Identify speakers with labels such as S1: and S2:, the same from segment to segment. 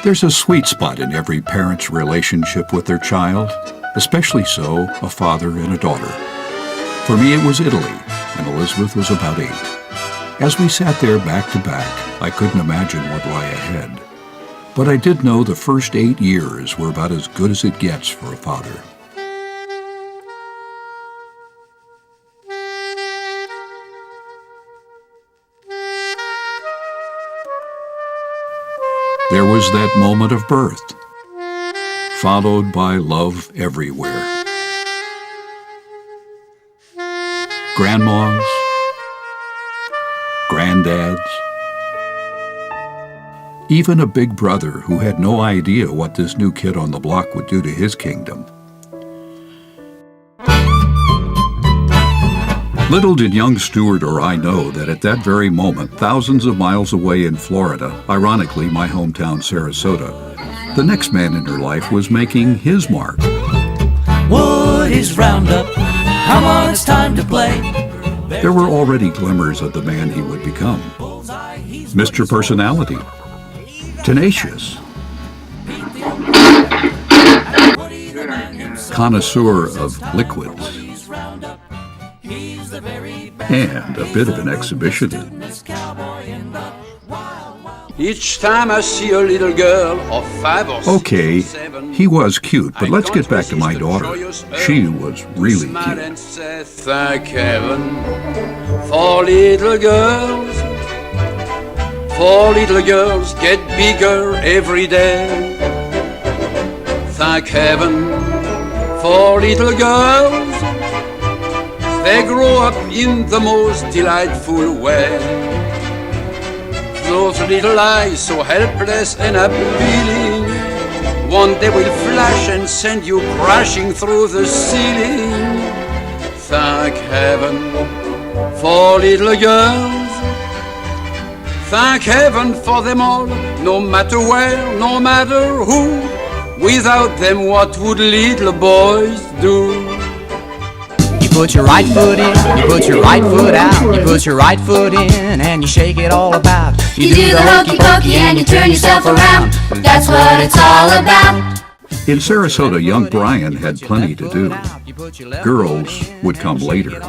S1: There's a sweet spot in every parent's relationship with their child, especially so a father and a daughter. For me, it was Italy, and Elizabeth was about 8. As we sat there back to back, I couldn't imagine what lay ahead. But I did know the first 8 years were about as good as it gets for a father. There was that moment of birth, followed by love everywhere. Grandmas, granddads, even a big brother who had no idea what this new kid on the block would do to his kingdom. Little did young Stuart or I know that at that very moment, thousands of miles away in Florida, ironically my hometown Sarasota, the next man in her life was making his mark.
S2: Wood is round up, come on, it's time to play.
S1: There were already glimmers of the man he would become. Mr. Personality, tenacious, connoisseur of liquids, and a bit of an exhibitionist.
S3: Each time I see a little girl of 5 or 6
S1: Okay,
S3: or 7,
S1: he was cute, but let's get back to my
S3: the
S1: daughter.
S3: joyous
S1: She was really
S3: smile
S1: cute.
S3: and say, thank heaven for little girls. For little girls get bigger every day. Thank heaven for little girls. They grow up in the most delightful way. Those little eyes so helpless and appealing, one day will flash and send you crashing through the ceiling. Thank heaven for little girls. Thank heaven for them all, no matter where, no matter who. Without them, what would little boys do?
S4: You put your right foot in, you put your right foot out, you put your right foot in, and you shake it all about.
S5: You do the hokey pokey and you turn yourself around. That's what it's all about.
S1: In Sarasota, young Brian had plenty to do. Girls would come later.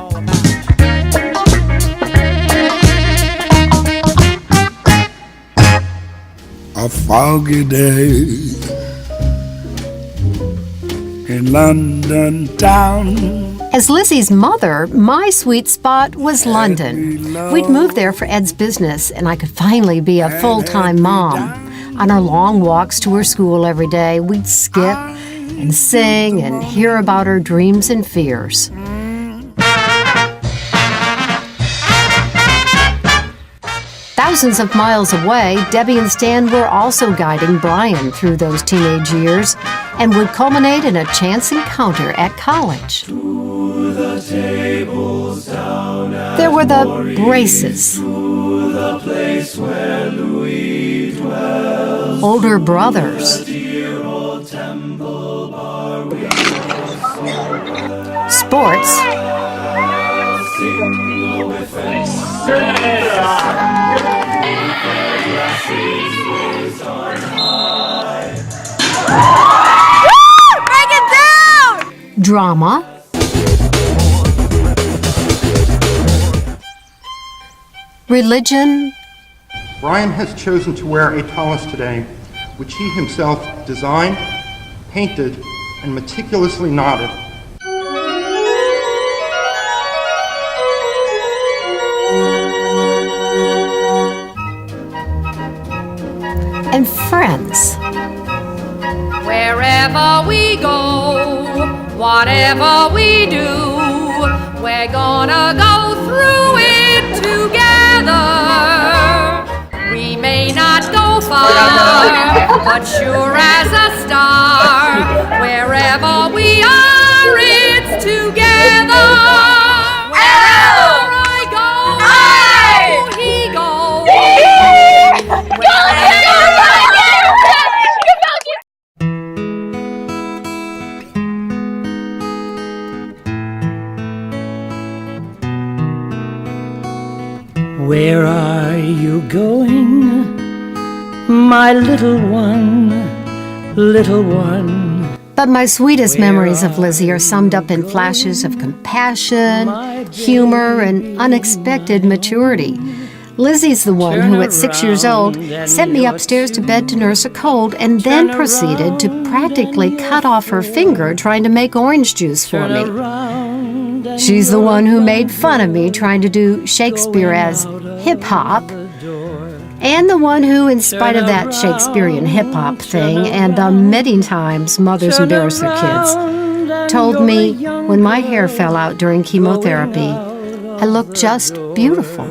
S6: A foggy day in London town.
S7: As Lizzie's mother, my sweet spot was London. We'd moved there for Ed's business, and I could finally be a full-time mom. On our long walks to her school every day, we'd skip and sing and hear about her dreams and fears. Thousands of miles away, Debbie and Stan were also guiding Brian through those teenage years and would culminate in a chance encounter at college. There were the Braces, older brothers, sports, drama, religion,
S8: Brian has chosen to wear a tallis today, which he himself designed, painted, and meticulously knotted.
S7: and friends.
S9: Wherever we go, whatever we do, we're gonna go through it together. We may not go far, but sure as a star, wherever we are, it's together. Wherever I go, he goes.
S2: Where are you going, my little one, little one.
S7: But my sweetest memories of Lizzie are summed up in flashes of compassion, humor, and unexpected maturity. Lizzie's the one who, at 6 years old, sent me upstairs to bed to nurse a cold and then proceeded to practically cut off her finger trying to make orange juice for me. She's the one who made fun of me trying to do Shakespeare as hip-hop, and the one who, in spite of that Shakespearean hip-hop thing and the many times mothers embarrass their kids, told me when my hair fell out during chemotherapy, I looked just beautiful.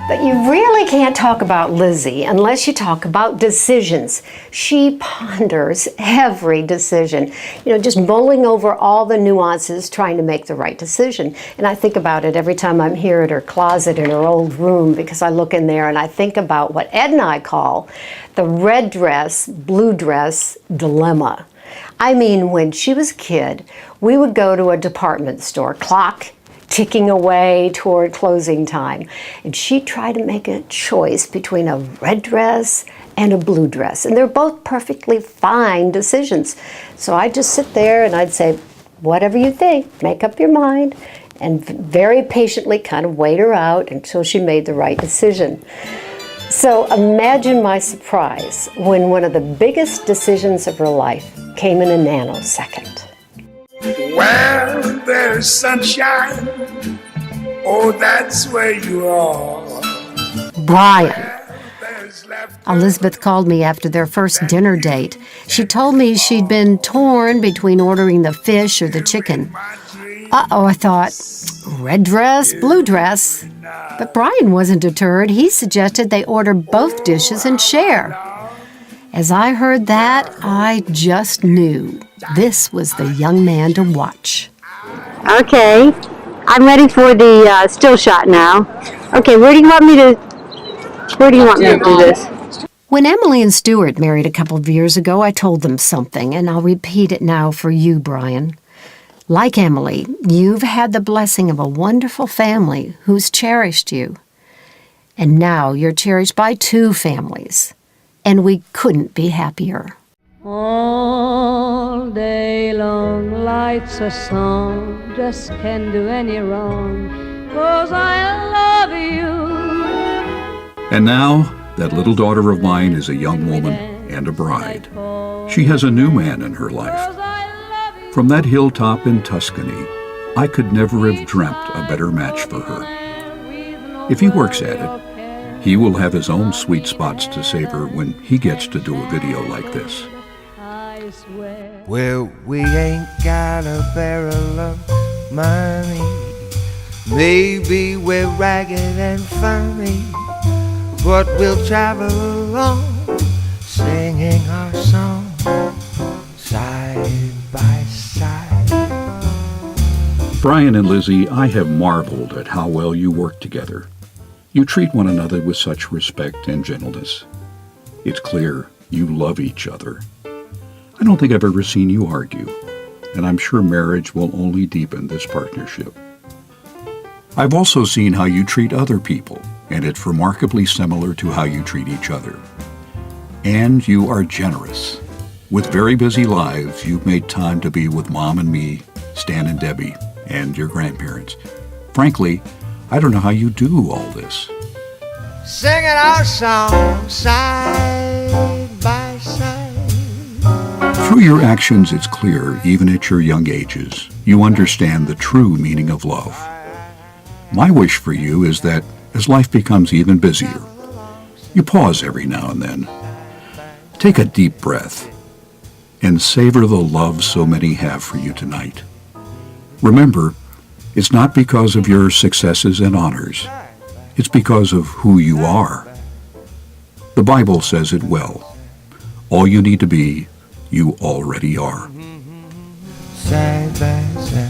S7: But you really can't talk about Lizzie unless you talk about decisions. She ponders every decision, just mulling over all the nuances, trying to make the right decision. And I think about it every time I'm here at her closet in her old room, because I look in there and I think about what Ed and I call the red dress, blue dress dilemma. I mean, when she was a kid, we would go to a department store, clock ticking away toward closing time. And she tried to make a choice between a red dress and a blue dress. And they're both perfectly fine decisions. So I'd just sit there and I'd say, whatever you think, make up your mind, and very patiently kind of wait her out until she made the right decision. So imagine my surprise when one of the biggest decisions of her life came in a nanosecond.
S6: Well, there's sunshine. Oh, that's where you are.
S7: Brian. Elizabeth called me after their first dinner date. She told me she'd been torn between ordering the fish or the chicken. Uh-oh, I thought, red dress, blue dress. But Brian wasn't deterred. He suggested they order both dishes and share. As I heard that, I just knew this was the young man to watch.
S10: Okay, I'm ready for the still shot now. Okay, where do you want me to do this?
S7: When Emily and Stuart married a couple of years ago, I told them something, and I'll repeat it now for you, Brian. Like Emily, you've had the blessing of a wonderful family who's cherished you. And now you're cherished by two families. And we couldn't be happier.
S11: All day long, life's a song, just can't do any wrong, 'cause I love you.
S1: And now, that little daughter of mine is a young woman and a bride. She has a new man in her life. From that hilltop in Tuscany, I could never have dreamt a better match for her. If he works at it, he will have his own sweet spots to savor when he gets to do a video like this.
S12: Well, we ain't got a barrel of money. Maybe we're ragged and funny, but we'll travel along, singing our song, side by side.
S1: Brian and Lizzie, I have marveled at how well you work together. You treat one another with such respect and gentleness. It's clear you love each other. I don't think I've ever seen you argue, and I'm sure marriage will only deepen this partnership. I've also seen how you treat other people, and it's remarkably similar to how you treat each other. And you are generous. With very busy lives, you've made time to be with Mom and me, Stan and Debbie, and your grandparents. Frankly, I don't know how you do all this.
S12: Singing our song side by side.
S1: Through your actions, it's clear, even at your young ages, you understand the true meaning of love. My wish for you is that as life becomes even busier, you pause every now and then, take a deep breath, and savor the love so many have for you tonight. Remember, it's not because of your successes and honors. It's because of who you are. The Bible says it well. All you need to be, you already are.
S12: Side by side.